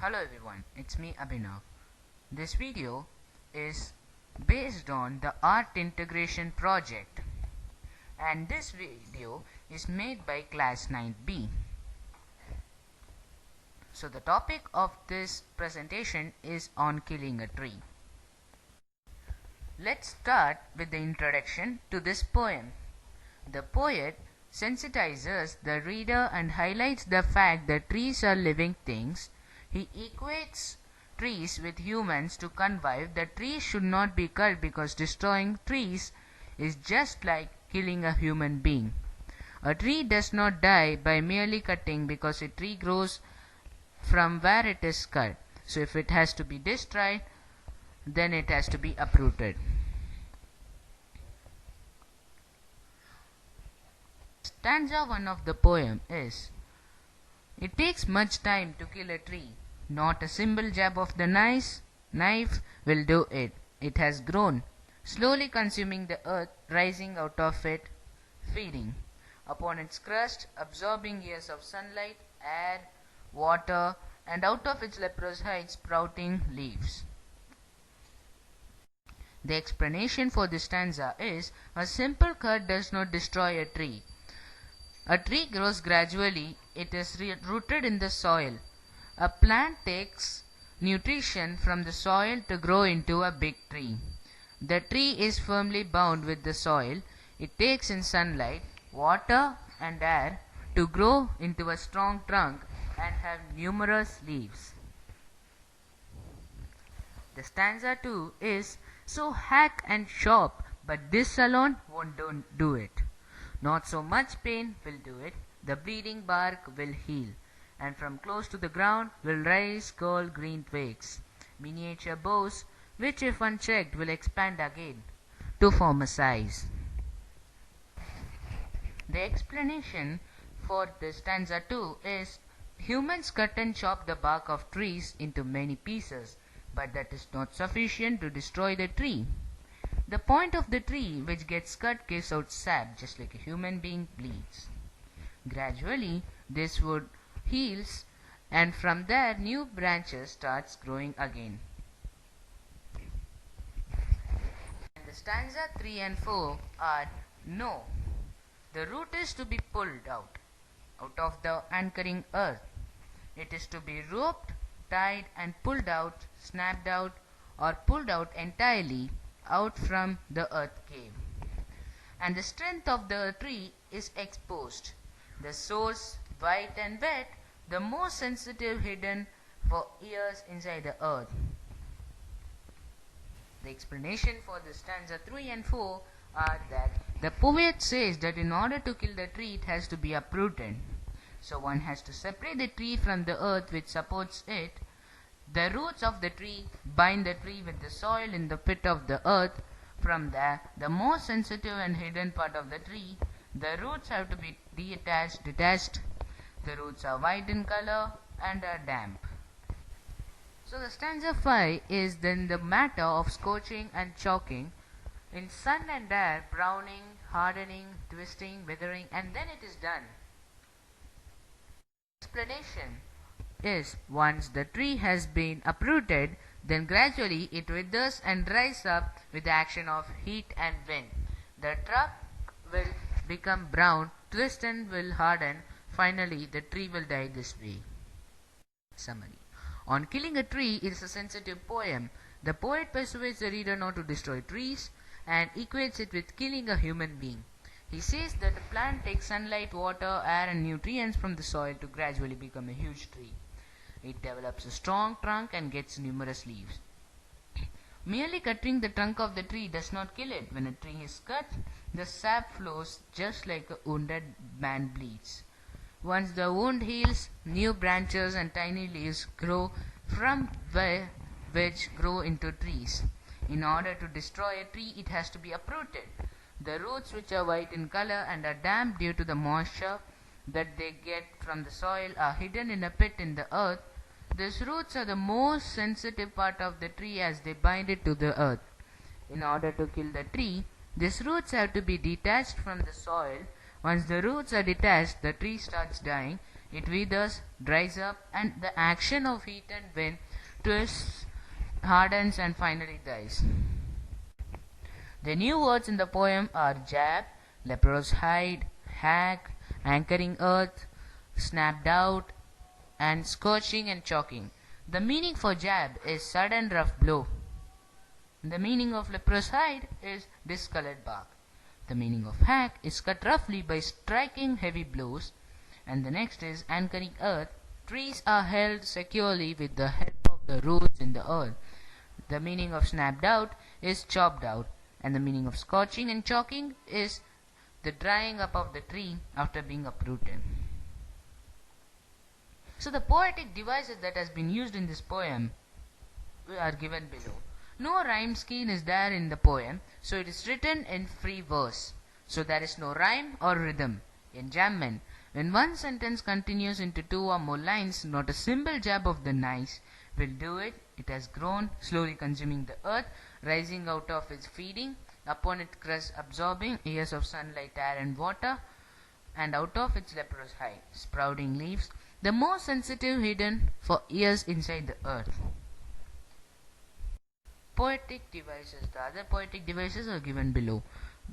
Hello everyone, it's me Abhinav. This video is based on the Art Integration project, and this video is made by class 9B. So the topic of this presentation is on killing a tree. Let's start with the introduction to this poem. The poet sensitizes the reader and highlights the fact that trees are living things. He equates trees with humans to convey that trees should not be cut because destroying trees is just like killing a human being. A tree does not die by merely cutting because a tree grows from where it is cut. So if it has to be destroyed, then it has to be uprooted. Stanza 1 of the poem is: It takes much time to kill a tree. Not a simple jab of the knife will do it. It has grown, slowly consuming the earth, rising out of it, feeding upon its crust, absorbing years of sunlight, air, water, and out of its leprous heights sprouting leaves. The explanation for this stanza is: a simple cut does not destroy a tree. A tree grows gradually. It is rooted in the soil. A plant takes nutrition from the soil to grow into a big tree. The tree is firmly bound with the soil. It takes in sunlight, water, and air to grow into a strong trunk and have numerous leaves. The stanza 2 is: So hack and chop, but this alone won't do it. Not so much pain will do it. The bleeding bark will heal, and from close to the ground will rise cold green twigs, miniature boughs, which if unchecked will expand again to form a size. The explanation for this stanza 2 is: humans cut and chop the bark of trees into many pieces, but that is not sufficient to destroy the tree. The point of the tree which gets cut gives out sap, just like a human being bleeds. Gradually, this wood heals, and from there new branches starts growing again. And the stanza 3 and 4 are: No, the root is to be pulled out of the anchoring earth. It is to be roped, tied, and pulled out, snapped out, or pulled out entirely out from the earth cave. And the strength of the tree is exposed. The source, white and wet, the most sensitive, hidden for years inside the earth. The explanation for the stanza 3 and 4 are that the poet says that in order to kill the tree, it has to be uprooted. So one has to separate the tree from the earth which supports it. The roots of the tree bind the tree with the soil in the pit of the earth. From there, the most sensitive and hidden part of the tree, the roots have to be detached. The roots are white in color and are damp. So the stanza 5 is then the matter of scorching and choking in sun and air, browning, hardening, twisting, withering, and then it is done. Explanation is: once the tree has been uprooted, then gradually it withers and dries up with the action of heat and wind. The trunk will become brown, twist and will harden. Finally, the tree will die this way. Summary: On Killing a Tree is a sensitive poem. The poet persuades the reader not to destroy trees and equates it with killing a human being. He says that a plant takes sunlight, water, air, and nutrients from the soil to gradually become a huge tree. It develops a strong trunk and gets numerous leaves. Merely cutting the trunk of the tree does not kill it. When a tree is cut, the sap flows just like a wounded man bleeds. Once the wound heals, new branches and tiny leaves grow from which grow into trees. In order to destroy a tree, it has to be uprooted. The roots, which are white in color and are damp due to the moisture that they get from the soil, are hidden in a pit in the earth. These roots are the most sensitive part of the tree as they bind it to the earth. In order to kill the tree, these roots have to be detached from the soil. Once the roots are detached, the tree starts dying. It withers, dries up, and the action of heat and wind twists, hardens, and finally dies. The new words in the poem are jab, leprous hide, hack, anchoring earth, snapped out, and scorching and choking. The meaning for jab is sudden rough blow. The meaning of leprous hide is discolored bark. The meaning of hack is cut roughly by striking heavy blows. And the next is anchoring earth. Trees are held securely with the help of the roots in the earth. The meaning of snapped out is chopped out. And the meaning of scorching and choking is the drying up of the tree after being uprooted. So the poetic devices that has been used in this poem are given below. No rhyme scheme is there in the poem, so it is written in free verse. So there is no rhyme or rhythm. Enjambment. When one sentence continues into two or more lines, not a simple jab of the knife will do it. It has grown, slowly consuming the earth, rising out of its feeding, upon its crust absorbing years of sunlight, air and water, and out of its leprous hide, sprouting leaves, the more sensitive hidden for years inside the earth. Poetic devices. The other poetic devices are given below.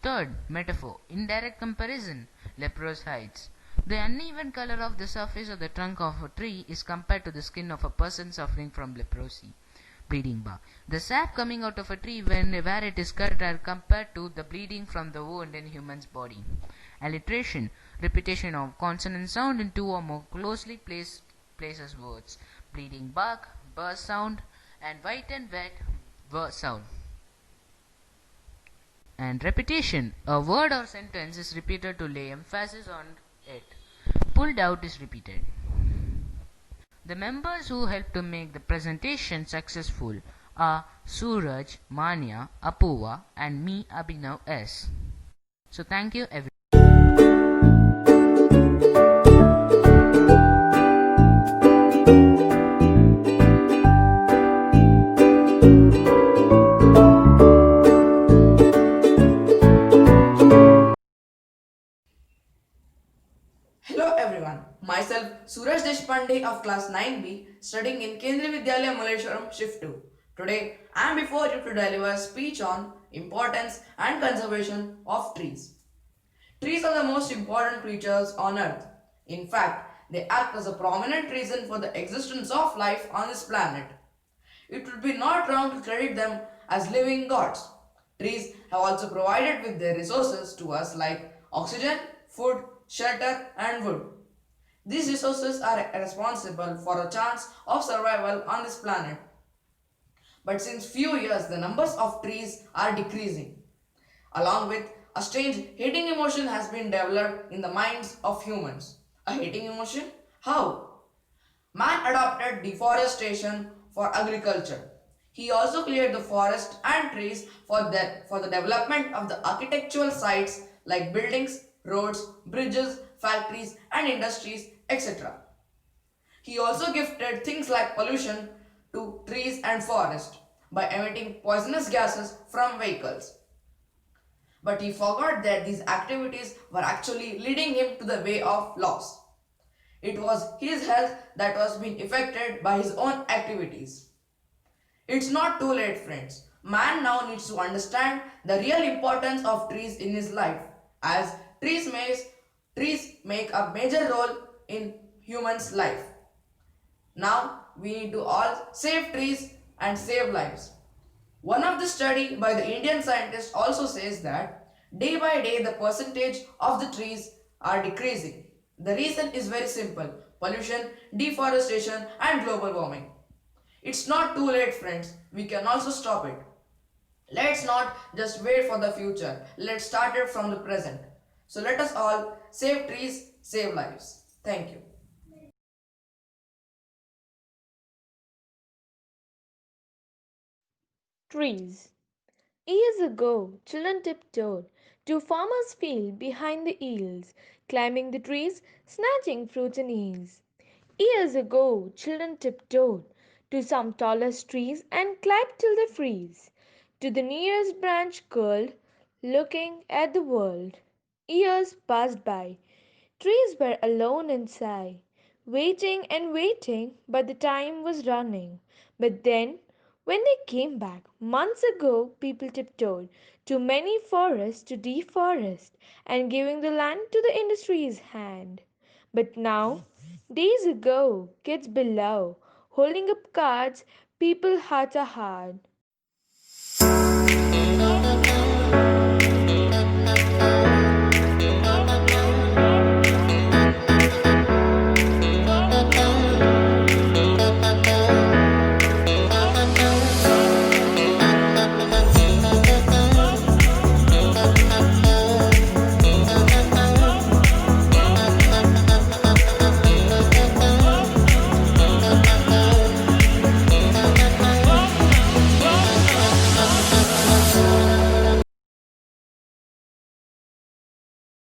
Third, metaphor. Indirect comparison. Leprous hides. The uneven color of the surface of the trunk of a tree is compared to the skin of a person suffering from leprosy. Bleeding bark. The sap coming out of a tree where it is cut are compared to the bleeding from the wound in human's body. Alliteration. Repetition of consonant sound in two or more closely placed places words. Bleeding bark, burr sound, and white and wet sound. And repetition. A word or sentence is repeated to lay emphasis on it. Pulled out is repeated. The members who helped to make the presentation successful are Suraj, Manya, Apuva, and me, Abhinav S. So thank you everyone. Hello everyone, myself Suraj Deshpande of class 9B studying in Kendriya Vidyalaya Malleshwaram Shift 2. Today I am before you to deliver a speech on importance and conservation of trees. Trees are the most important creatures on earth. In fact, they act as a prominent reason for the existence of life on this planet. It would be not wrong to credit them as living gods. Trees have also provided with their resources to us like oxygen, food, shelter and wood. These resources are responsible for a chance of survival on this planet. But since few years the numbers of trees are decreasing. Along with a strange hating emotion has been developed in the minds of humans. A hating emotion? How? Man adopted deforestation for agriculture. He also cleared the forest and trees for the development of the architectural sites like buildings, roads, bridges, factories, and industries, etc. He also gifted things like pollution to trees and forest by emitting poisonous gases from vehicles. But he forgot that these activities were actually leading him to the way of loss. It was his health that was being affected by his own activities. It's not too late, friends. Man now needs to understand the real importance of trees in his life, as trees make a major role in humans' life. Now we need to all save trees and save lives. One of the study by the Indian scientist also says that day by day the percentage of the trees are decreasing. The reason is very simple: pollution, deforestation and global warming. It's not too late, friends. We can also stop it. Let's not just wait for the future. Let's start it from the present. So let us all save trees, save lives. Thank you. Trees. Years ago, children tiptoed to farmer's field behind the eels, climbing the trees, snatching fruits and eels. Years ago, children tiptoed to some tallest trees and climbed till they freeze. To the nearest branch curled, looking at the world. Years passed by. Trees were alone and sigh. waiting and waiting, but the time was running. But then, when they came back, months ago, people tiptoed to many forests to deforest and giving the land to the industry's hand. But now, days ago, kids below, holding up cards, people hearts are hard.